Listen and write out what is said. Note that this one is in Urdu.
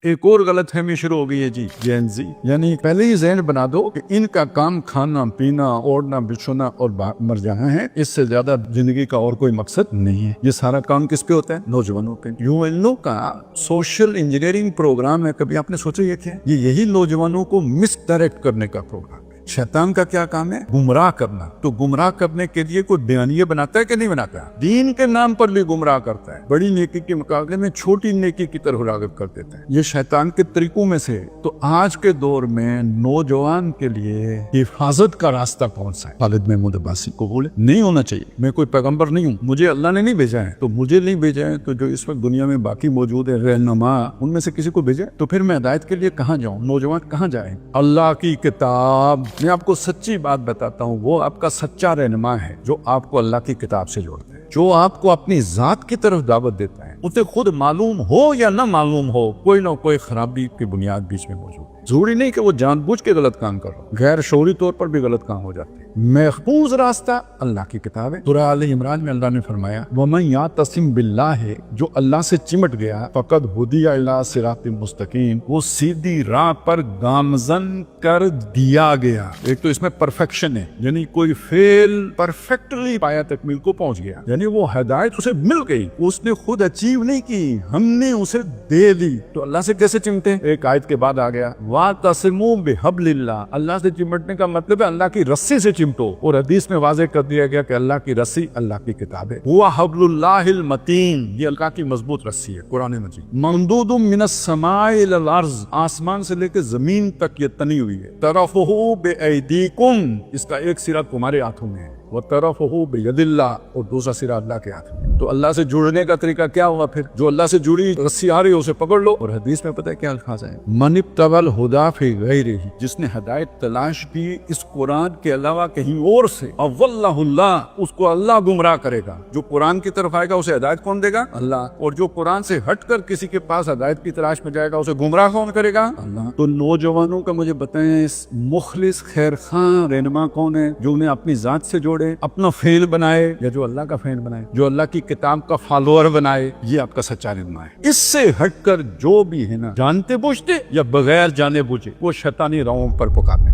ایک اور غلط فہمی شروع ہو گئی ہے جی، جین زی، یعنی پہلے ہی ذہن بنا دو کہ ان کا کام کھانا پینا اوڑھنا بچھونا اور مر جانا ہے، اس سے زیادہ زندگی کا اور کوئی مقصد نہیں ہے۔ یہ سارا کام کس پہ ہوتا ہے؟ نوجوانوں پہ۔ UNO کا سوشل انجینئرنگ پروگرام ہے، کبھی آپ نے سوچا یہ کیا ہے؟ یہ یہی نوجوانوں کو مس ڈائریکٹ کرنے کا پروگرام ہے۔ شیطان کا کیا کام ہے؟ گمراہ کرنا۔ تو گمراہ کرنے کے لیے کوئی بیانیے بناتا ہے کہ نہیں بناتا؟ دین کے نام پر بھی گمراہ کرتا ہے، بڑی نیکی کے مقابلے میں چھوٹی نیکی کی طرف راغب کر دیتا ہے۔ یہ شیطان کے طریقوں میں سے۔ تو آج کے دور میں نوجوان کے لیے حفاظت کا راستہ کون سا ہے؟ خالد محمود عباسی کو بولے نہیں ہونا چاہیے۔ میں کوئی پیغمبر نہیں ہوں، مجھے اللہ نے نہیں بھیجا ہے، تو مجھے نہیں بھیجا ہے تو جو اس وقت دنیا میں باقی موجود ہے رہنما، ان میں سے کسی کو بھیجا ہے، تو پھر میں ہدایت کے لیے کہاں جاؤں؟ نوجوان کہاں جائیں؟ اللہ کی کتاب، میں آپ کو سچی بات بتاتا ہوں، وہ آپ کا سچا رہنما ہے جو آپ کو اللہ کی کتاب سے جوڑتا ہے، جو آپ کو اپنی ذات کی طرف دعوت دیتا ہے۔ اسے خود معلوم ہو یا نہ معلوم ہو، کوئی نہ کوئی خرابی کی بنیاد بیچ میں موجود ہے۔ ضروری نہیں کہ وہ جان بوجھ کے غلط کام کر رہا ہو، غیر شعوری طور پر بھی غلط کام ہو جاتے ہیں۔ محفوظ راستہ اللہ کی کتاب ہے۔ سورہ آل عمران میں اللہ نے فرمایا وَمَن يَعْتَصِم بِاللَّهِ، جو اللہ سے چمٹ گیا، فَقَدْ هُدِیَ إِلَىٰ صِرَاطٍ مُسْتَقِیم، وہ سیدھی راہ پر گامزن کر دیا گیا۔ ایک تو اس میں پرفیکشن ہے، یعنی کوئی فعل پرفیکٹلی پایا تکمیل کو پہنچ گیا، یعنی وہ ہدایت اسے مل گئی، اس نے خود اچیو نہیں کی، ہم نے اسے دے دی۔ تو اللہ سے کیسے چمٹے؟ ایک آیت کے بعد آ گیا وَاعْتَصِمُوا بِحَبْلِ اللَّهِ، اللہ سے چمٹنے کا مطلب ہے اللہ کی رسی سے چمٹو، اور حدیث میں واضح کر دیا گیا کہ اللہ کی رسی اللہ کی کتاب ہے۔ هُوَ حَبْلُ اللَّهِ الْمَتِينُ، یہ اللہ کی مضبوط رسی ہے، قرآن مجید۔ مَمْدُودٌ مِّنَ السَّمَاءِ إِلَى الْأَرْضِ، آسمان سے لے کے زمین تک یہ تنی ہوئی ہے۔ طَرَفُهُ بِأَيْدِيكُمْ، اس کا ایک سرا تمہارے ہاتھوں میں ہے، وَطَرَفُهُ بِيَدِ اللَّهِ، اور دوسرا سرا اللہ کے ہاتھ میں۔ تو اللہ سے جڑنے کا طریقہ کیا ہوا پھر؟ جو اللہ سے جڑی رسی آ رہی ہے اسے پکڑ لو، اور حدیث میں پتہ ہے کیا الفاظ ہیں؟ مَنِ ابْتَغَى الْهُدَىٰ فِي غَيْرِهِ، جس نے ہدایت تلاش کی اس قرآن کے علاوہ کہیں اور سے، اَضَلَّهُ اللَّهُ، اس کو اللہ گمراہ کرے گا۔ جو قرآن کی طرف آئے گا اسے ہدایت کون دے گا؟ اللہ۔ اور جو قرآن سے ہٹ کر کسی کے پاس ہدایت کی تلاش میں جائے گا اسے گمراہ کون کرے گا؟ اللہ۔ تو نوجوانوں کا مجھے بتائیں اس مخلص خیر خواہ رہنما کون ہے جو انہیں اپنی ذات سے جوڑے، اپنا فعل بنائے، یا جو اللہ کا فعل بنائے، جو اللہ کی کتاب کا فالوور بنائے؟ یہ آپ کا سچا رہنما ہے۔ اس سے ہٹ کر جو بھی ہے نا، جانتے بوجھتے یا بغیر جانے بوجھے، وہ شیطانی راہوں پر پکارنے